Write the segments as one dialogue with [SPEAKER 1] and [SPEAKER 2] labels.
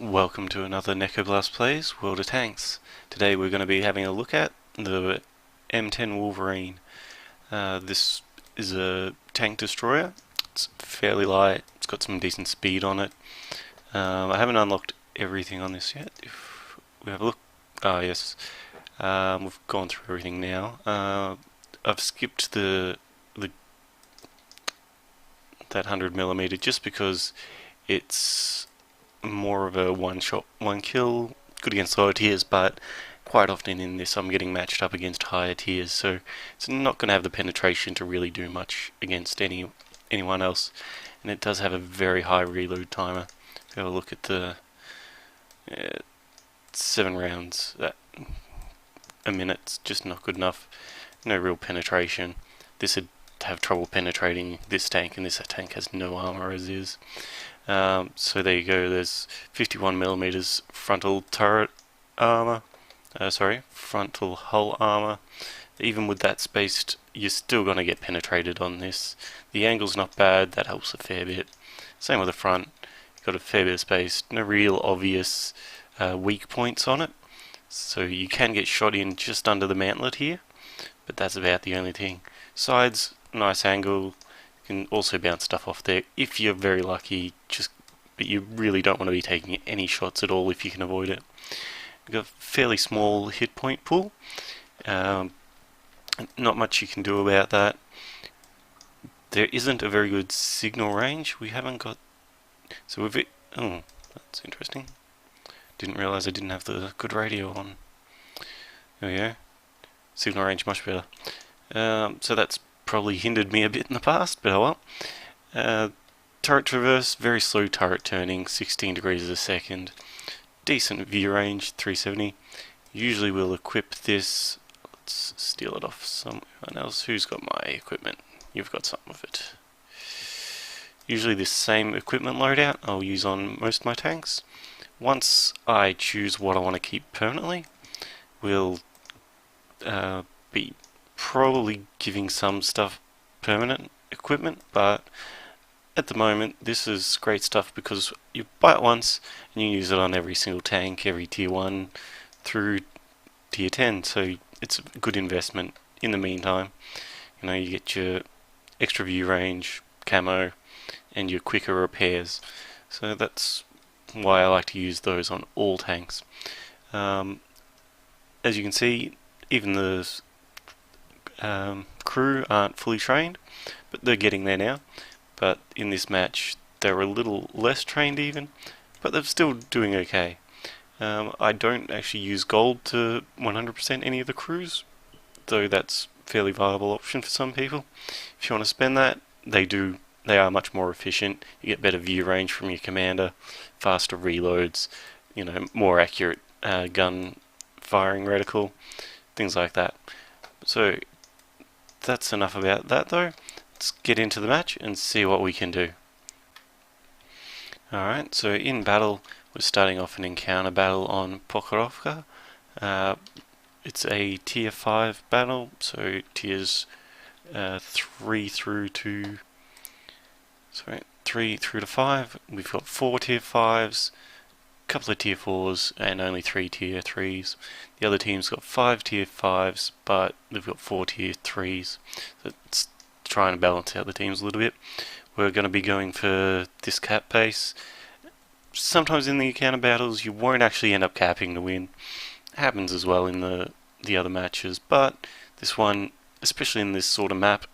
[SPEAKER 1] Welcome to another Nekoblast Plays World of Tanks. Today we're going to be having a look at the M10 Wolverine. This is a tank destroyer. It's fairly light, it's got some decent speed on it. I haven't unlocked everything on this yet. If we have a look, yes, we've gone through everything now. I've skipped that 100mm just because it's more of a one shot, one kill, good against lower tiers, but quite often in this I'm getting matched up against higher tiers, so it's not going to have the penetration to really do much against anyone else. And it does have a very high reload timer. If you have a look at the 7 rounds a minute, it's just not good enough. No real penetration. This would have trouble penetrating this tank, and this tank has no armor as is. So there you go, there's 51mm frontal turret armor, frontal hull armor. Even with that spaced, you're still going to get penetrated on this. The angle's not bad, that helps a fair bit. Same with the front, you've got a fair bit of space, no real obvious weak points on it. So you can get shot in just under the mantlet here, but that's about the only thing. Sides, nice angle. Can also bounce stuff off there if you're very lucky, but you really don't want to be taking any shots at all if you can avoid it. You've got a fairly small hit point pool. Not much you can do about that. There isn't a very good signal range. We haven't got... So we've... Oh, that's interesting. Didn't realise I didn't have the good radio on. There we go. Signal range much better. So that's probably hindered me a bit in the past, but oh well. Turret traverse, very slow turret turning, 16 degrees a second. Decent view range, 370. Usually we'll equip this. Let's steal it off someone else. Who's got my equipment? You've got some of it. Usually this same equipment loadout I'll use on most of my tanks. Once I choose what I want to keep permanently, we'll be probably giving some stuff permanent equipment, but at the moment this is great stuff because you buy it once and you use it on every single tank, every tier 1 through tier 10, so it's a good investment. In the meantime, you know, you get your extra view range, camo, and your quicker repairs, so that's why I like to use those on all tanks. As you can see, even the crew aren't fully trained, but they're getting there now. But in this match they're a little less trained even, but they're still doing okay. I don't actually use gold to 100% any of the crews, though that's a fairly viable option for some people. If you want to spend that, they are much more efficient. You get better view range from your commander, faster reloads, you know, more accurate gun firing reticle, things like that. So that's enough about that though. Let's get into the match and see what we can do. Alright, so in battle we're starting off an encounter battle on Pokrovka. It's a tier 5 battle, so tiers 3 through to 5. We've got 4 tier 5s, a couple of tier 4s, and only 3 tier 3s. The other team's got 5 tier 5s, but they've got 4 tier 3s. So it's trying to balance out the teams a little bit. We're going to be going for this cap pace. Sometimes in the encounter battles you won't actually end up capping to win. It happens as well in the other matches, but this one, especially in this sort of map,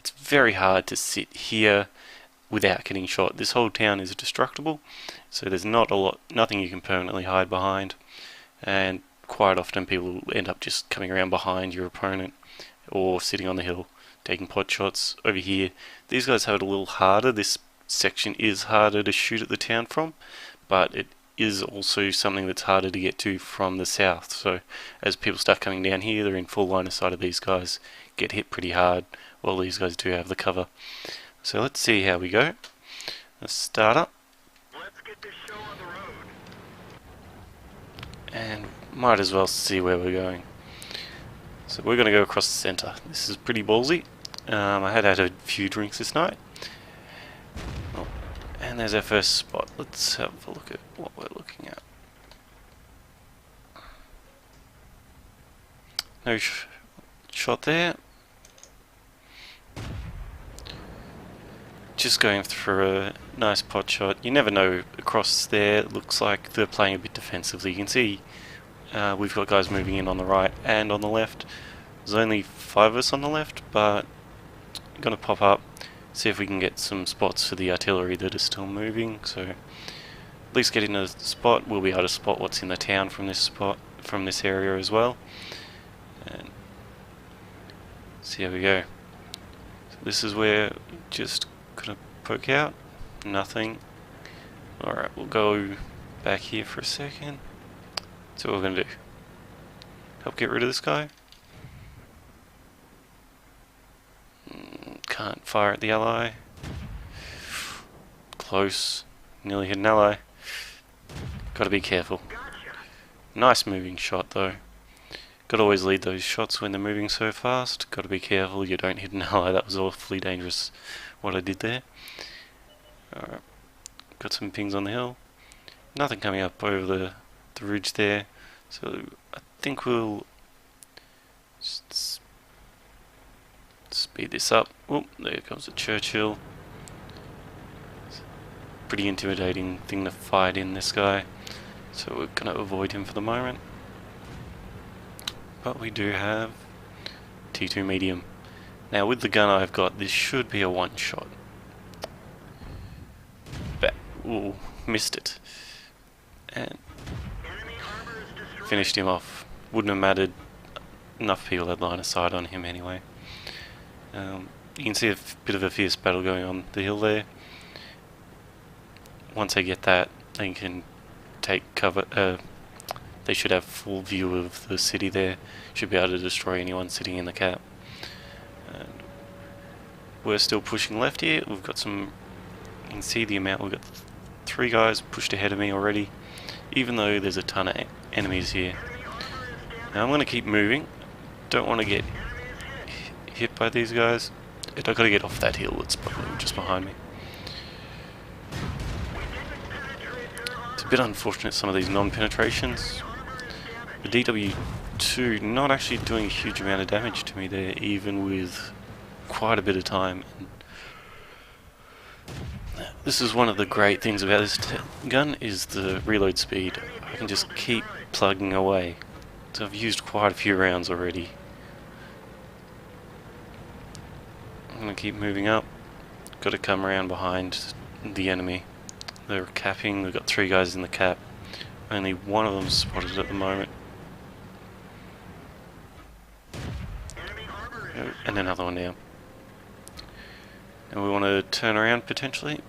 [SPEAKER 1] it's very hard to sit here without getting shot. This whole town is destructible, so there's nothing you can permanently hide behind, and quite often people end up just coming around behind your opponent or sitting on the hill taking pot shots. Over here these guys have it a little harder. This section is harder to shoot at the town from, but it is also something that's harder to get to from the south, so as people start coming down here, they're in full line of sight of these guys, get hit pretty hard while these guys do have the cover. So let's see how we go. Let's start up.
[SPEAKER 2] Let's get this show on the road.
[SPEAKER 1] And might as well see where we're going. So we're going to go across the centre. This is pretty ballsy. I had a few drinks this night. Oh, and there's our first spot. Let's have a look at what we're looking at. No shot there. Just going for a nice pot shot. You never know across there. It looks like they're playing a bit defensively. You can see we've got guys moving in on the right and on the left. There's only 5 of us on the left, but I'm going to pop up, see if we can get some spots for the artillery that are still moving. So at least get in a spot. We'll be able to spot what's in the town from this spot, from this area as well. And see how we go. So this is where just gonna poke out. Nothing. Alright, we'll go back here for a second. So what we're gonna do. Help get rid of this guy. Can't fire at the ally. Close. Nearly hit an ally. Gotta be careful. Nice moving shot though. Gotta always lead those shots when they're moving so fast. Gotta be careful you don't hit an ally. That was awfully dangerous what I did there. Alright. Got some pings on the hill. Nothing coming up over the ridge there. So I think we'll just speed this up. Oh, there comes the Churchill. Pretty intimidating thing to fight in, this guy. So we're going to avoid him for the moment. But we do have T2 medium. Now with the gun I've got, this should be a one shot. But, ooh, missed it. And finished him off. Wouldn't have mattered. Enough people had line of sight on him anyway. You can see a bit of a fierce battle going on the hill there. Once they get that, they can take cover. They should have full view of the city there. Should be able to destroy anyone sitting in the cap. And we're still pushing left here. We've got some. You can see the amount. We've got 3 guys pushed ahead of me already, even though there's a ton of enemies here. Now I'm going to keep moving. Don't want to get hit by these guys. I've got to get off that hill that's just behind me. It's a bit unfortunate, some of these non-penetrations. The DW2 not actually doing a huge amount of damage to me there, even with quite a bit of time. This is one of the great things about this gun, is the reload speed. I can just keep plugging away. So I've used quite a few rounds already. I'm going to keep moving up. Got to come around behind the enemy. They're capping. We've got 3 guys in the cap. Only one of them spotted at the moment. And another one now. And we want to turn around potentially.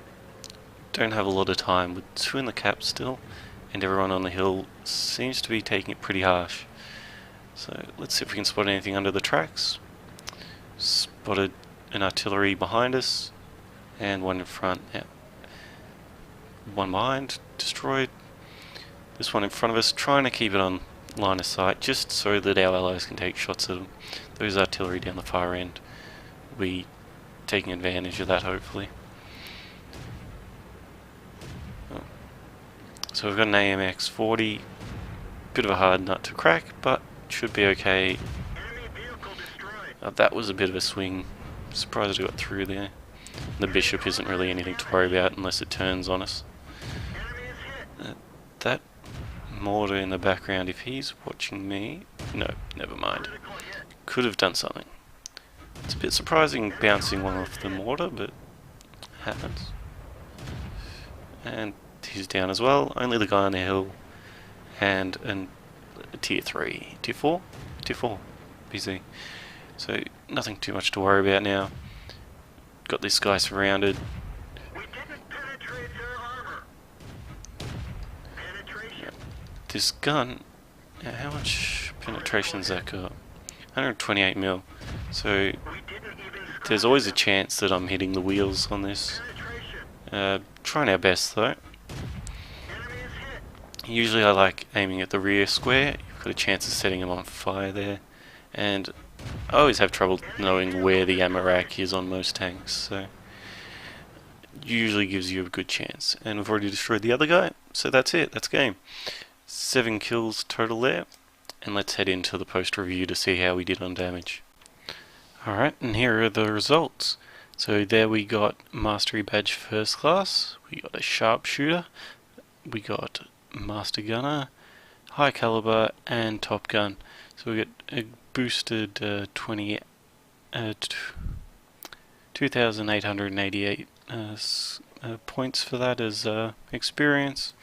[SPEAKER 1] Don't have a lot of time. With 2 in the cap still, and everyone on the hill seems to be taking it pretty harsh. So let's see if we can spot anything under the tracks. Spotted an artillery behind us, and one in front. Yeah. One behind, destroyed. This one in front of us, trying to keep it on line of sight, just so that our allies can take shots at them. Those artillery down the far end will be taking advantage of that, hopefully. Oh. So we've got an AMX 40, bit of a hard nut to crack, but should be okay. That was a bit of a swing. Surprised I got through there. The bishop isn't really anything to worry about unless it turns on us. That mortar in the background, if he's watching me... No, never mind. Could have done something. It's a bit surprising bouncing one off the mortar, but happens. And he's down as well. Only the guy on the hill. And a tier 3. Tier 4? Tier 4. PC. So nothing too much to worry about now. Got this guy surrounded.
[SPEAKER 2] We didn't penetrate their armor. Penetration.
[SPEAKER 1] This gun, how much penetration's that got? 128 mil. So there's always a chance that I'm hitting the wheels on this. Trying our best though. Usually I like aiming at the rear square. You've got a chance of setting them on fire there. And I always have trouble knowing where the ammo rack is on most tanks, so usually gives you a good chance. And we've already destroyed the other guy, so that's it, that's game. 7 kills total there, and let's head into the post review to see how we did on damage. Alright, and here are the results. So there we got Mastery Badge First Class, we got a Sharpshooter, we got Master Gunner, High Caliber, and Top Gun. So we got a boosted 2,888 points for that as experience.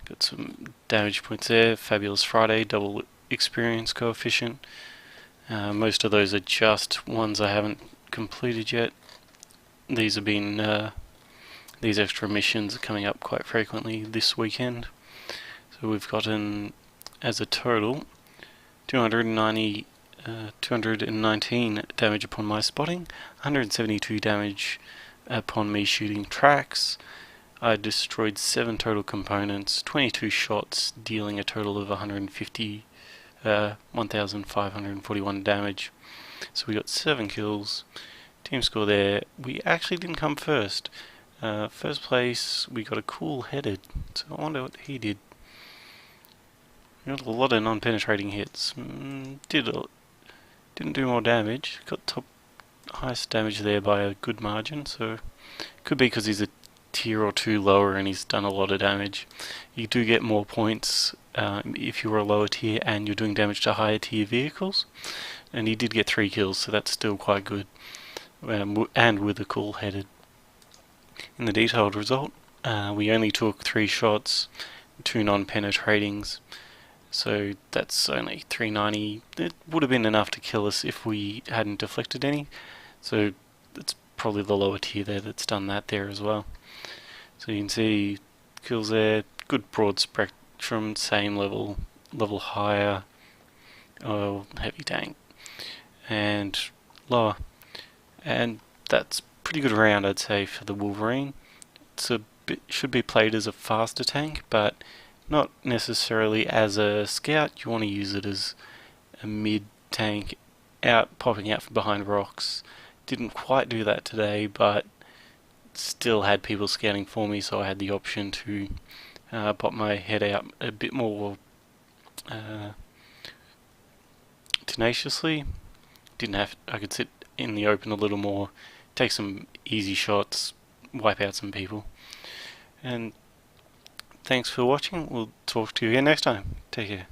[SPEAKER 1] Got some damage points there. Fabulous Friday, double experience coefficient. Most of those are just ones I haven't completed yet. These have been these extra missions are coming up quite frequently this weekend. So we've gotten, as a total, 219 damage upon my spotting, 172 damage upon me shooting tracks. I destroyed 7 total components, 22 shots, dealing a total of 1,541 damage. So we got 7 kills. Team score there, we actually didn't come first. First place, we got a Cool Headed, so I wonder what he did. We got a lot of non-penetrating hits. Didn't do more damage. Got highest damage there by a good margin, so could be because he's a tier or 2 lower and he's done a lot of damage. You do get more points if you're a lower tier and you're doing damage to higher tier vehicles. And he did get 3 kills, so that's still quite good. And with a Cool Headed. In the detailed result, we only took 3 shots, 2 non-penetratings, so that's only 390. It would have been enough to kill us if we hadn't deflected any, so it's probably the lower tier there that's done that there as well. So you can see kills there, good broad spectrum, same level higher, heavy tank, and lower. And that's pretty good round, I'd say, for the Wolverine. Should be played as a faster tank, but not necessarily as a scout. You want to use it as a mid tank, popping out from behind rocks. Didn't quite do that today, but still had people scouting for me, so I had the option to pop my head out a bit more tenaciously. I could sit in the open a little more, take some easy shots, wipe out some people. And thanks for watching. We'll talk to you again next time. Take care.